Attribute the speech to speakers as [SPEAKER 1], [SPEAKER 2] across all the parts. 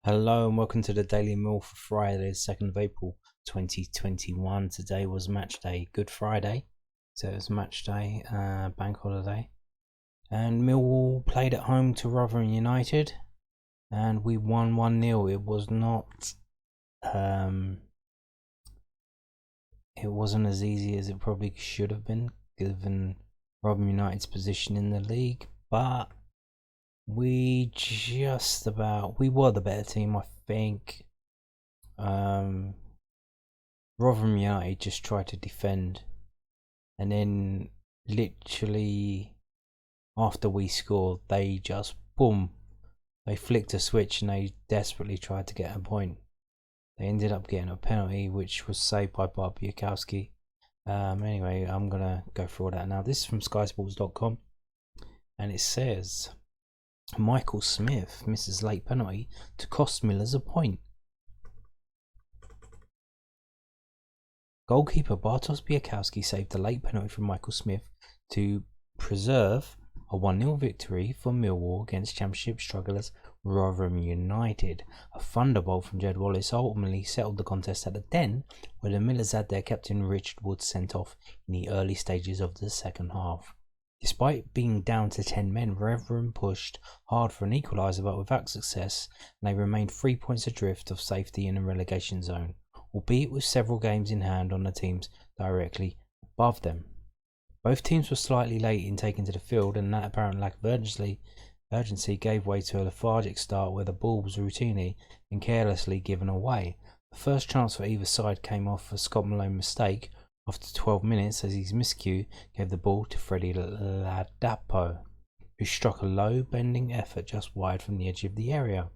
[SPEAKER 1] Hello and welcome to the Daily Mill for Friday, the 2nd of April 2021. Today was match day, Good Friday. So it was match day, bank holiday. And Millwall played at home to Rotherham United and we won 1-0. It wasn't as easy as it probably should have been given Rotherham United's position in the league, but we were the better team, I think. Rotherham United just tried to defend, and then literally after we scored, they just they flicked a switch and they desperately tried to get a point. They ended up getting a penalty, which was saved by Barbukowski. Anyway, I'm gonna go through all that now. This is from skysports.com, and it says Michael Smith misses late penalty to cost Millers a point. Goalkeeper Bartosz Białkowski saved a late penalty from Michael Smith to preserve a 1-0 victory for Millwall against Championship strugglers Rotherham United. A thunderbolt from Jed Wallace ultimately settled the contest at the Den, where the Millers had their captain Richard Wood sent off in the early stages of the second half. Despite being down to 10 men, Rotherham pushed hard for an equaliser but without success, and they remained 3 points adrift of safety in a relegation zone, albeit with several games in hand on the teams directly above them. Both teams were slightly late in taking to the field, and that apparent lack of urgency gave way to a lethargic start where the ball was routinely and carelessly given away. The first chance for either side came off a Scott Malone mistake after 12 minutes, as his miscue gave the ball to Freddie Ladapo, who struck a low bending effort just wide from the edge of the area.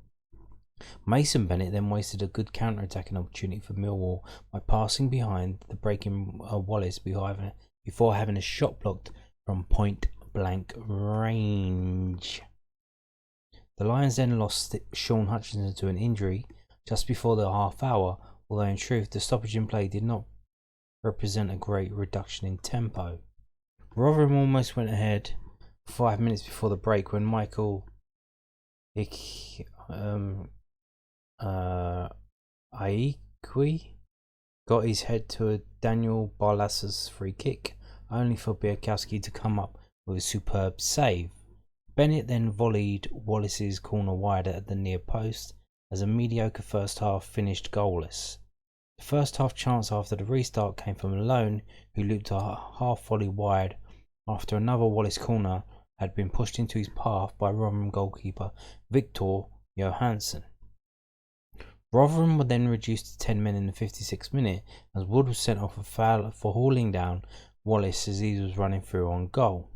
[SPEAKER 1] Mason Bennett then wasted a good counter-attacking opportunity for Millwall by passing behind the breaking Wallace before having a shot blocked from point-blank range. The Lions then lost Shaun Hutchinson to an injury just before the half hour, although in truth the stoppage in play did not represent a great reduction in tempo. Rotherham almost went ahead 5 minutes before the break when Michael Aikwi got his head to a Daniel Barlas's free kick, only for Białkowski to come up with a superb save. Bennett then volleyed Wallace's corner wide at the near post as a mediocre first half finished goalless. The first half chance after the restart came from Malone, who looped a half volley wide after another Wallace corner had been pushed into his path by Rotherham goalkeeper Victor Johansson. Rotherham were then reduced to 10 men in the 56th minute as Wood was sent off a foul for hauling down Wallace as he was running through on goal.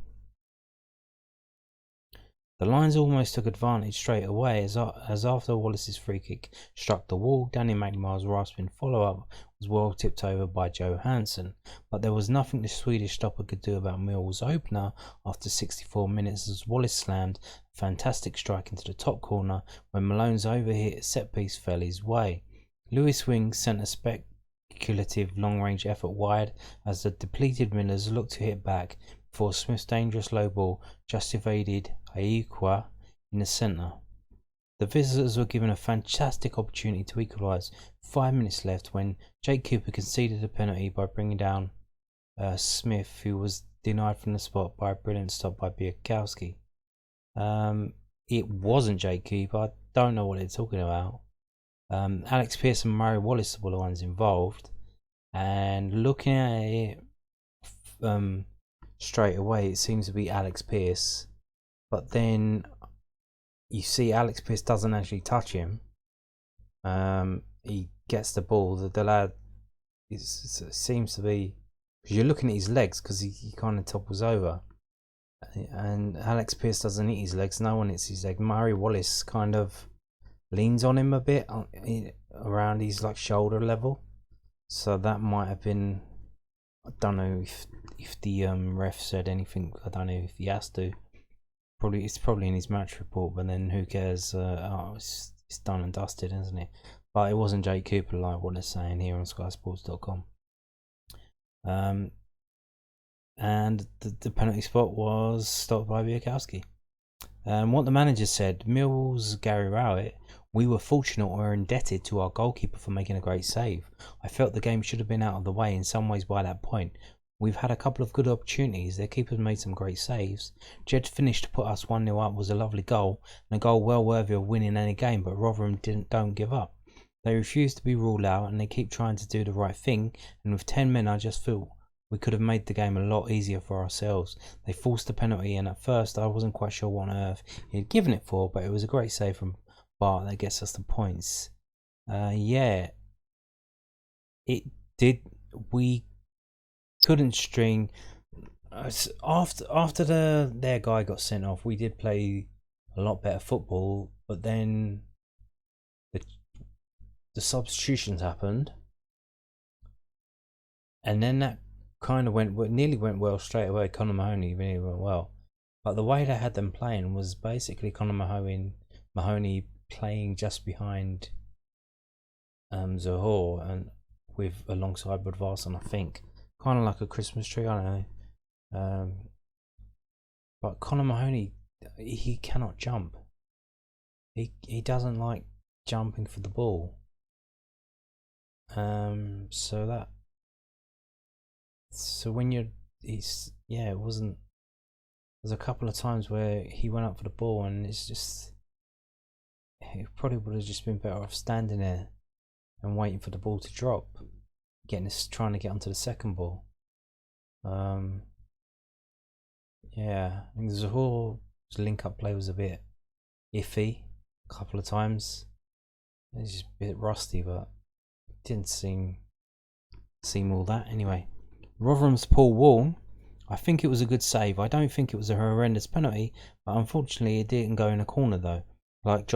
[SPEAKER 1] The Lions almost took advantage straight away as after Wallace's free kick struck the wall, Danny McNamar's rasping follow-up was well tipped over by Johansson, but there was nothing the Swedish stopper could do about Millwall's opener after 64 minutes as Wallace slammed a fantastic strike into the top corner when Malone's overhit set-piece fell his way. Lewis Wing sent a speculative long-range effort wide as the depleted Millers looked to hit back before Smith's dangerous low ball just evaded Aikwa in the centre. The visitors were given a fantastic opportunity to equalise 5 minutes left when Jake Cooper conceded a penalty by bringing down Smith, who was denied from the spot by a brilliant stop by Białkowski. It wasn't Jake Cooper. I don't know what they're talking about. Alex Pearce and Murray Wallace were the ones involved, and looking at it straight away, it seems to be Alex Pearce, but then you see Alex Pearce doesn't actually touch him. He gets the ball. The lad seems to be, because you're looking at his legs, because he kind of topples over, and Alex Pearce doesn't hit his legs. No one hits his leg. Murray Wallace kind of leans on him a bit around his shoulder level, so that might have been. I don't know if the ref said anything. I don't know if he has to. It's probably in his match report, but then who cares? It's done and dusted, isn't it? But it wasn't Jake Cooper, like what they're saying here on skysports.com. And the penalty spot was stopped by Białkowski. What the manager said, Millwall's Gary Rowett We were fortunate or indebted to our goalkeeper for making a great save. I felt the game should have been out of the way in some ways by that point. We've had a couple of good opportunities. Their keepers made some great saves. Jed's finish to put us 1-0 up was a lovely goal, and a goal well worthy of winning any game, but Rotherham don't give up. They refuse to be ruled out, and they keep trying to do the right thing, and with 10 men I just feel we could have made the game a lot easier for ourselves. They forced a penalty, and at first I wasn't quite sure what on earth he had given it for, but it was a great save from Bart that gets us the points. Yeah, it did. We couldn't string. After their guy got sent off, we did play a lot better football, but then the substitutions happened, and then that kind of nearly went well straight away. Conor Mahoney really went well, but the way they had them playing was basically Conor Mahoney playing just behind Zohor and with alongside Budvarsson, I think, kind of like a Christmas tree. I don't know, but Conor Mahoney, he cannot jump. He doesn't like jumping for the ball. So when it wasn't. There's a couple of times where he went up for the ball, and it's just, he probably would have just been better off standing there and waiting for the ball to drop, trying to get onto the second ball. Yeah, I think Zohor's link-up play was a bit iffy a couple of times. It's just a bit rusty, but it didn't seem all that. Anyway, Rotherham's Paul Wall, I think it was a good save. I don't think it was a horrendous penalty, but unfortunately it didn't go in a corner though, like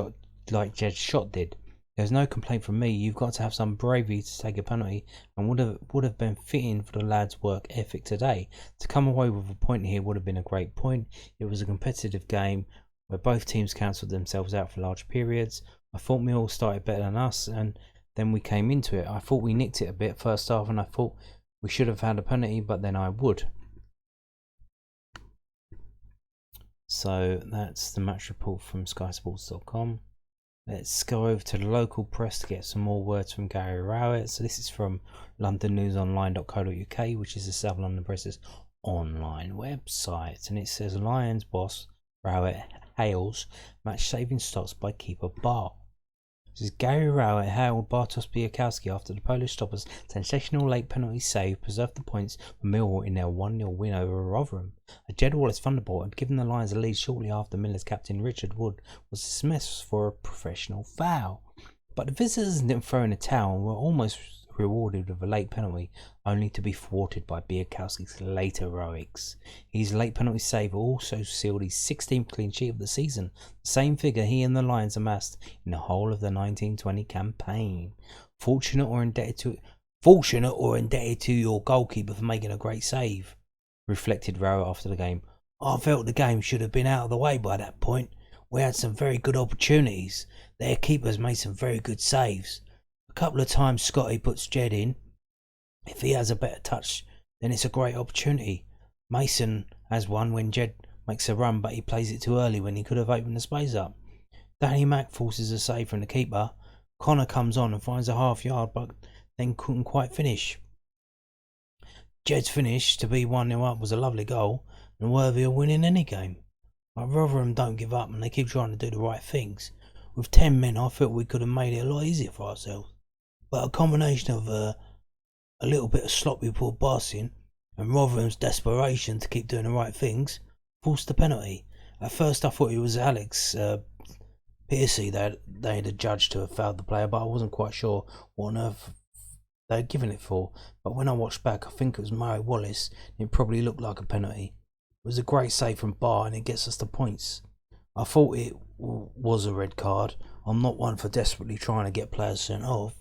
[SPEAKER 1] Jed's shot did. There's no complaint from me. You've got to have some bravery to take a penalty, and would have been fitting for the lads' work ethic today. To come away with a point here would have been a great point. It was a competitive game where both teams cancelled themselves out for large periods. I thought Millwall started better than us, and then we came into it. I thought we nicked it a bit first half, and I thought we should have had a penalty, but then I would. So that's the match report from SkySports.com. Let's go over to the local press to get some more words from Gary Rowett. So this is from londonnewsonline.co.uk, which is the South London Press's online website. And it says Lions boss Rowett hails match-saving stops by keeper Bart. This is Gary Rowett hailed Bartosz Białkowski after the Polish stopper's sensational late penalty save preserved the points for Millwall in their 1-0 win over Rotherham. A Jed Wallace thunderbolt had given the Lions a lead shortly after Miller's captain Richard Wood was dismissed for a professional foul. But the visitors didn't throw in a towel and were almost rewarded with a late penalty, only to be thwarted by Białkowski's later heroics. His late penalty save also sealed his 16th clean sheet of the season, the same figure he and the Lions amassed in the whole of the 1920 campaign. Fortunate or indebted to your goalkeeper for making a great save, reflected Rowett after the game. I felt the game should have been out of the way by that point. We had some very good opportunities. Their keepers made some very good saves. A couple of times Scotty puts Jed in. If he has a better touch, then it's a great opportunity. Mason has one when Jed makes a run, but he plays it too early when he could have opened the space up. Danny Mack forces a save from the keeper. Connor comes on and finds a half yard, but then couldn't quite finish. Jed's finish to be 1-0 up was a lovely goal and worthy of winning any game. But Rotherham don't give up and they keep trying to do the right things. With 10 men, I felt we could have made it a lot easier for ourselves. But a combination of a little bit of sloppy poor passing and Rotherham's desperation to keep doing the right things forced the penalty. At first I thought it was Alex Piercy that they had adjudged to have fouled the player, but I wasn't quite sure what on earth they had given it for. But when I watched back, I think it was Murray Wallace, and it probably looked like a penalty. It was a great save from Barr and it gets us the points. I thought it was a red card. I'm not one for desperately trying to get players sent off,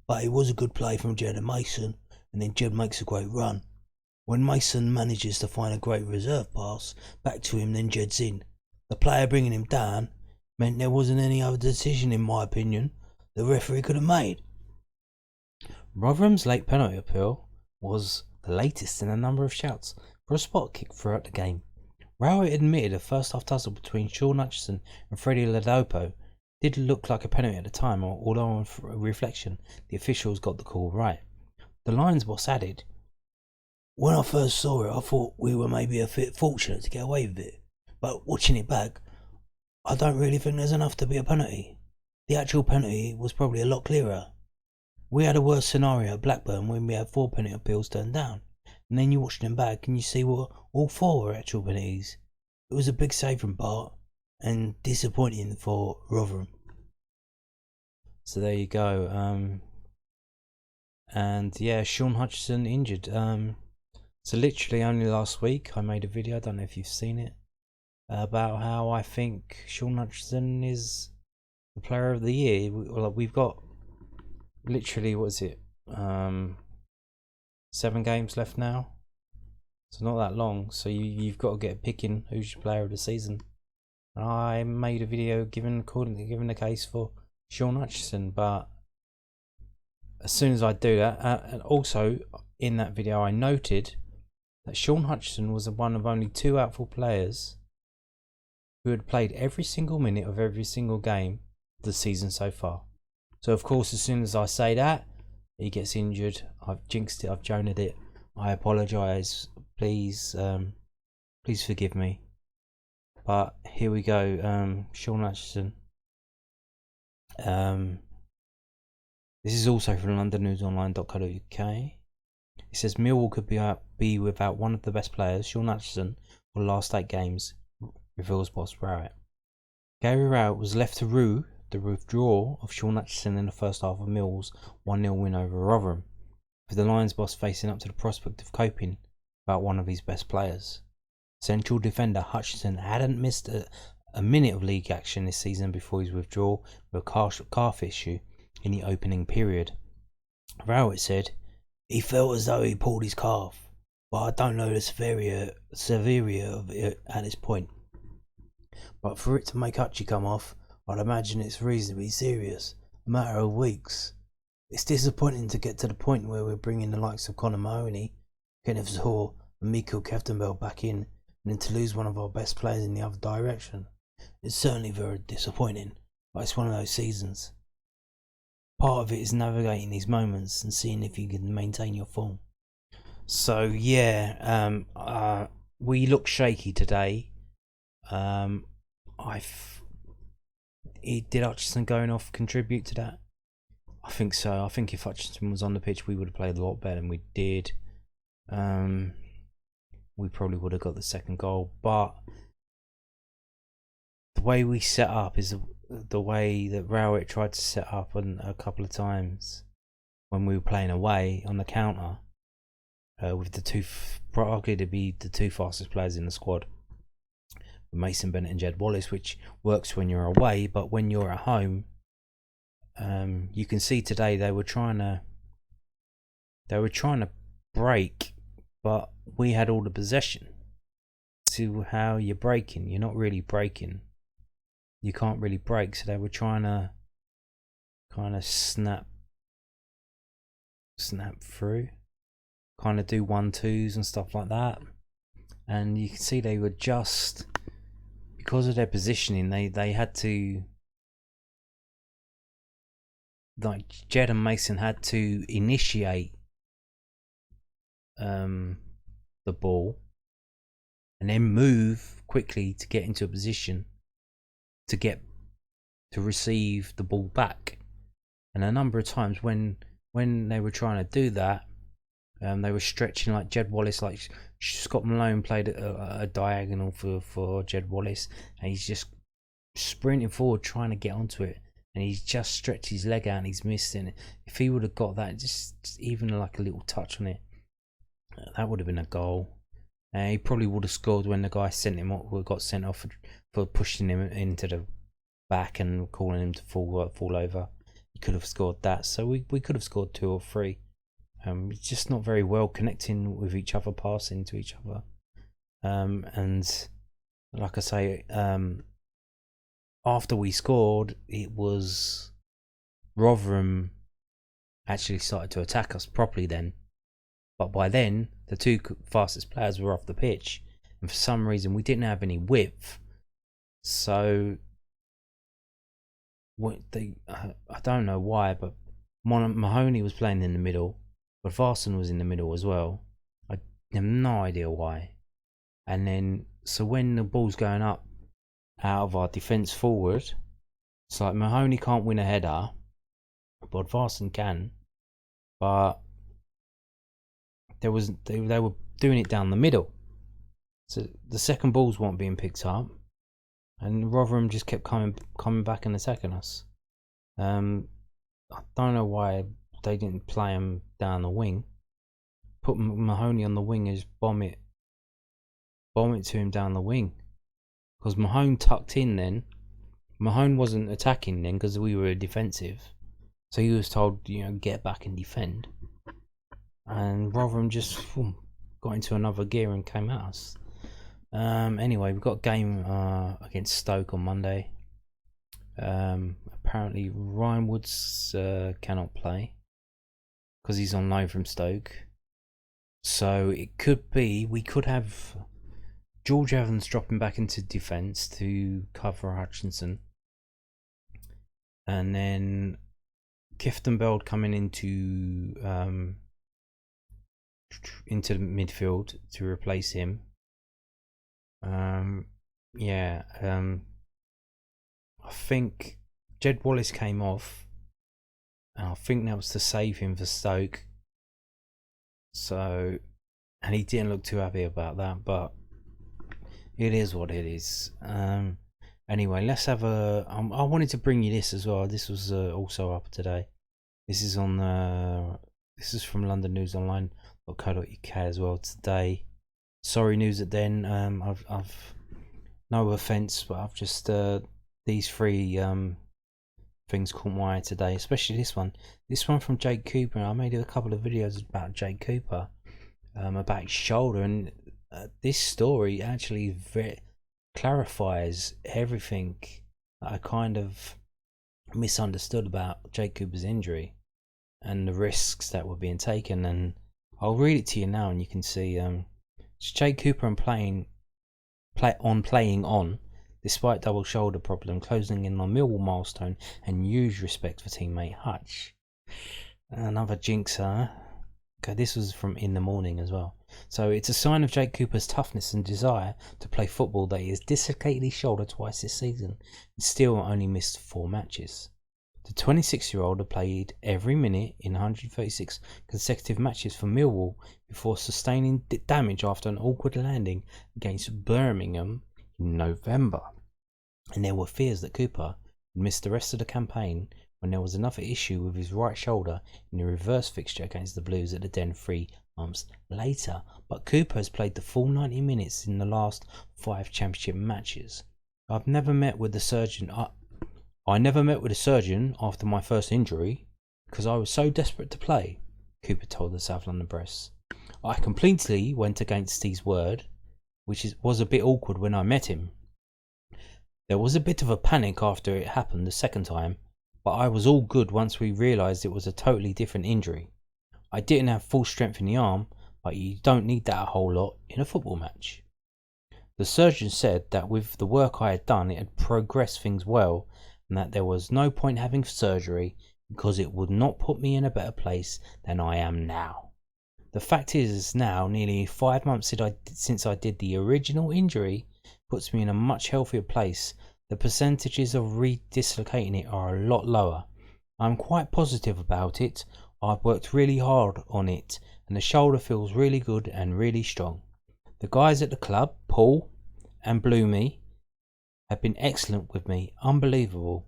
[SPEAKER 1] but it was a good play from Jed and Mason, and then Jed makes a great run. When Mason manages to find a great reserve pass back to him, then Jed's in. The player bringing him down meant there wasn't any other decision, in my opinion, the referee could have made. Rotherham's late penalty appeal was the latest in a number of shouts for a spot kick throughout the game. Rowett admitted a first half tussle between Shaun Hutchinson and Freddie Ladopo Did look like a penalty at the time, although on reflection, the officials got the call right. The Lions boss added, "When I first saw it, I thought we were maybe a bit fortunate to get away with it. But watching it back, I don't really think there's enough to be a penalty. The actual penalty was probably a lot clearer. We had a worse scenario at Blackburn when we had 4 penalty appeals turned down. And then you watch them back and you see what all 4 were actual penalties. It was a big save from Bart and disappointing for Rotherham." So there you go. And yeah, Shaun Hutchinson injured. So literally only last week I made a video, I don't know if you've seen it, about how I think Shaun Hutchinson is the player of the year. We've got literally, what is it, 7 games left now, so not that long. So you've got to get picking who's your player of the season. I made a video giving the case for Shaun Hutchinson, but as soon as I do that, and also in that video I noted that Shaun Hutchinson was one of only 2 outfield players who had played every single minute of every single game of the season so far. So of course, as soon as I say that, he gets injured. I've jinxed it, I've joned it. I apologise. Please forgive me. But here we go. Shaun Hutchinson. This is also from londonnewsonline.co.uk. It says Millwall could be without one of the best players, Shaun Hutchinson, for the last 8 games, reveals boss Rowett. Gary Rowett was left to rue the withdrawal of Shaun Hutchinson in the first half of Millwall's 1-0 win over Rotherham, with the Lions boss facing up to the prospect of coping without one of his best players. Central defender Hutchinson hadn't missed a minute of league action this season before his withdrawal with a calf issue in the opening period. Rowett said, "He felt as though he pulled his calf, but I don't know the severity of it at this point. But for it to make Hutchie come off, I'd imagine it's reasonably serious, a matter of weeks. It's disappointing to get to the point where we're bringing the likes of Conor Mahoney, Kenneth Zaw and Mikael Keftenbell back in, and then to lose one of our best players in the other direction. It's certainly very disappointing, but it's one of those seasons. Part of it is navigating these moments and seeing if you can maintain your form." So yeah, we look shaky today. Did Hutchinson going off contribute to that? I think so. I think if Hutchinson was on the pitch, we would have played a lot better than we did. We probably would have got the second goal, but the way we set up is the way that Rowett tried to set up a couple of times when we were playing away on the counter, with arguably to be the 2 fastest players in the squad, Mason Bennett and Jed Wallace, which works when you're away, but when you're at home, you can see today they were trying to break, but we had all the possession. To how you're breaking, you're not really breaking. You can't really break, so they were trying to kind of snap through, kind of do 1-2s and stuff like that. And you can see they were just, because of their positioning, they had to, like Jed and Mason had to initiate the ball and then move quickly to get into a position to receive the ball back. And a number of times when they were trying to do that, they were stretching, like Jed Wallace, like Scott Malone played a diagonal for Jed Wallace, and he's just sprinting forward trying to get onto it, and he's just stretched his leg out and he's missing it. If he would have got that, just even like a little touch on it, that would have been a goal. He probably would have scored when the guy got sent off for pushing him into the back and calling him to fall over. He could have scored that, so we could have scored 2 or 3. It's just not very well connecting with each other, passing to each other. And like I say, after we scored, it was Rotherham actually started to attack us properly then. But by then, the 2 fastest players were off the pitch, and for some reason we didn't have any width. So I don't know why, but Mahoney was playing in the middle, but Varson was in the middle as well. I have no idea why. And then, so when the ball's going up out of our defence forward, it's like Mahoney can't win a header, but Varson can. But they were doing it down the middle. So the second balls weren't being picked up, and Rotherham just kept coming back and attacking us. I don't know why they didn't play him down the wing. Put Mahoney on the wing and just bomb it to him down the wing. Because Mahone tucked in then. Mahone wasn't attacking then because we were defensive. So he was told, get back and defend. And Rotherham just got into another gear and came at us. Anyway, we've got a game against Stoke on Monday. Apparently Ryan Woods cannot play because he's on loan from Stoke. So it could be we could have George Evans dropping back into defence to cover Hutchinson, and then Kieftenbeld coming into the midfield to replace him. I think Jed Wallace came off, and I think that was to save him for Stoke. So, and he didn't look too happy about that, but it is what it is. Anyway, let's have a. I wanted to bring you this as well. This was also up today. This is on. This is from London News Online.co.uk as well today. Sorry, news at then. I've no offence, but I've just these three things caught my eye today, especially this one. This one from Jake Cooper. I made a couple of videos about Jake Cooper, about his shoulder, and this story actually clarifies everything that I kind of misunderstood about Jake Cooper's injury and the risks that were being taken. And I'll read it to you now, and you can see it's Jake Cooper and playing on, despite double shoulder problem, closing in on Millwall milestone and huge respect for teammate Hutch. Another jinxer. Okay, this was from In the Morning as well. So it's a sign of Jake Cooper's toughness and desire to play football that he has dislocated his shoulder twice this season and still only missed 4 matches. The 26-year-old had played every minute in 136 consecutive matches for Millwall before sustaining damage after an awkward landing against Birmingham in November. And there were fears that Cooper would miss the rest of the campaign when there was another issue with his right shoulder in the reverse fixture against the Blues at the Den 3 months later. But Cooper has played the full 90 minutes in the last 5 championship matches. I've never met with the surgeon. I never met with a surgeon after my first injury because I was so desperate to play, Cooper told the South London Press. I completely went against his word, which was a bit awkward when I met him. There was a bit of a panic after it happened the second time, but I was all good once we realised it was a totally different injury. I didn't have full strength in the arm, but you don't need that a whole lot in a football match. The surgeon said that with the work I had done, it had progressed things well, and that there was no point having surgery because it would not put me in a better place than I am now. The fact is, now, nearly 5 months since I did the original injury, puts me in a much healthier place. The percentages of re-dislocating it are a lot lower. I'm quite positive about it. I've worked really hard on it, and the shoulder feels really good and really strong. The guys at the club, Paul and Bloomy, have been excellent with me, unbelievable.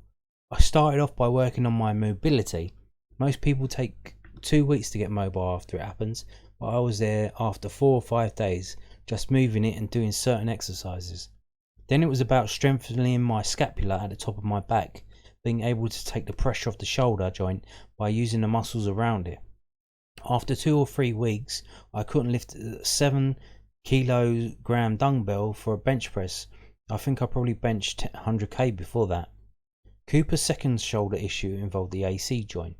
[SPEAKER 1] I started off by working on my mobility. Most people take 2 weeks to get mobile after it happens, but I was there after 4 or 5 days, just moving it and doing certain exercises. Then it was about strengthening my scapula at the top of my back, being able to take the pressure off the shoulder joint by using the muscles around it. After 2 or 3 weeks, I couldn't lift a 7 kilogram dumbbell for a bench press. I think I probably benched 100k before that. Cooper's second shoulder issue involved the AC joint.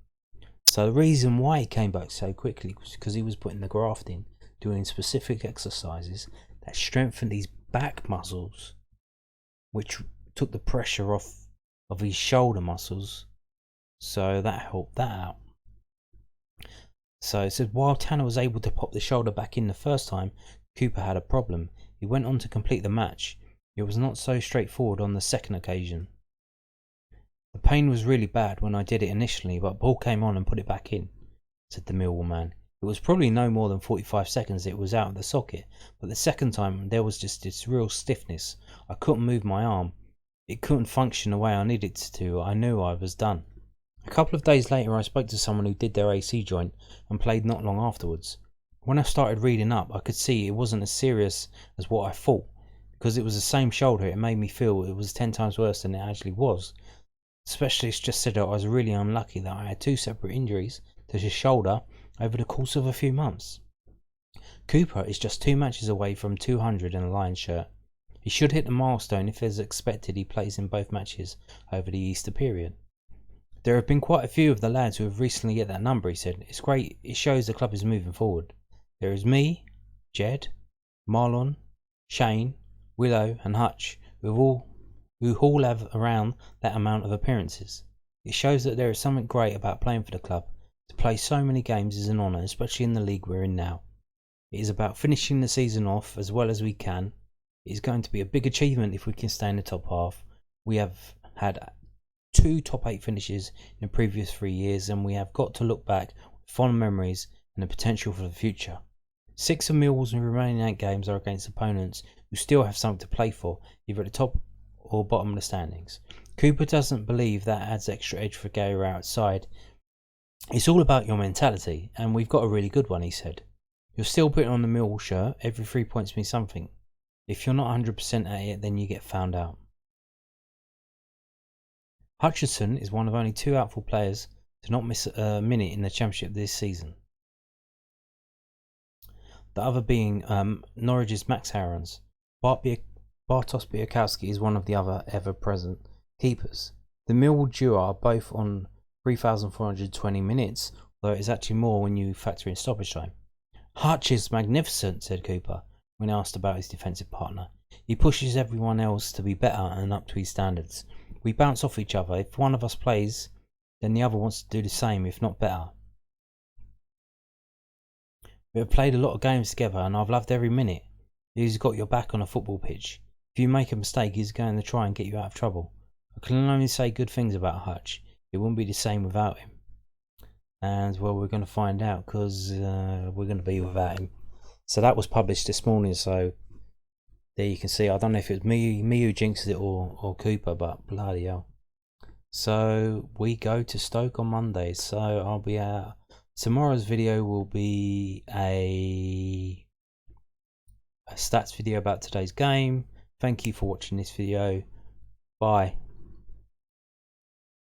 [SPEAKER 1] So the reason why he came back so quickly was because he was putting the graft in, doing specific exercises that strengthened his back muscles, which took the pressure off of his shoulder muscles, so that helped that out. So it says while Tanner was able to pop the shoulder back in the first time, Cooper had a problem. He went on to complete the match. It was not so straightforward on the second occasion. The pain was really bad when I did it initially, but Paul came on and put it back in, said the Millwall man. It was probably no more than 45 seconds it was out of the socket, but the second time there was just this real stiffness. I couldn't move my arm. It couldn't function the way I needed it to. I knew I was done. A couple of days later I spoke to someone who did their AC joint and played not long afterwards. When I started reading up, I could see it wasn't as serious as what I thought. Because it was the same shoulder, it made me feel it was 10 times worse than it actually was. The specialist just said that I was really unlucky that I had 2 separate injuries to his shoulder over the course of a few months. Cooper is just 2 matches away from 200 in a Lions shirt. He should hit the milestone if as expected he plays in both matches over the Easter period. There have been quite a few of the lads who have recently hit that number, he said. It's great, it shows the club is moving forward. There is me, Jed, Marlon, Shane, Willow and Hutch, who all have around that amount of appearances. It shows that there is something great about playing for the club. To play so many games is an honour, especially in the league we're in now. It is about finishing the season off as well as we can. It is going to be a big achievement if we can stay in the top half. We have had 2 top 8 finishes in the previous 3 years, and we have got to look back with fond memories and the potential for the future. 6 of Millwall's remaining 8 games are against opponents who still have something to play for, either at the top or bottom of the standings. Cooper doesn't believe that adds extra edge for Gary outside. It's all about your mentality, and we've got a really good one, he said. You're still putting on the Millwall shirt, every 3 points means something. If you're not 100% at it, then you get found out. Hutchinson is one of only 2 outfield players to not miss a minute in the Championship this season. The other being Norwich's Max Harrons. Bartosz Białkowski is one of the other ever-present keepers. The Millwall duo are both on 3,420 minutes, although it is actually more when you factor in stoppage time. Hutch is magnificent, said Cooper, when asked about his defensive partner. He pushes everyone else to be better and up to his standards. We bounce off each other. If one of us plays, then the other wants to do the same, if not better. We have played a lot of games together and I've loved every minute. He's got your back on a football pitch. If you make a mistake, he's going to try and get you out of trouble. I can only say good things about Hutch. It wouldn't be the same without him. And, well, we're going to find out because we're going to be without him. So that was published this morning, so there you can see. I don't know if it's me who jinxed it or Cooper, but bloody hell. So we go to Stoke on Monday, so I'll be out. Tomorrow's video will be a stats video about today's game. Thank you for watching this video. Bye.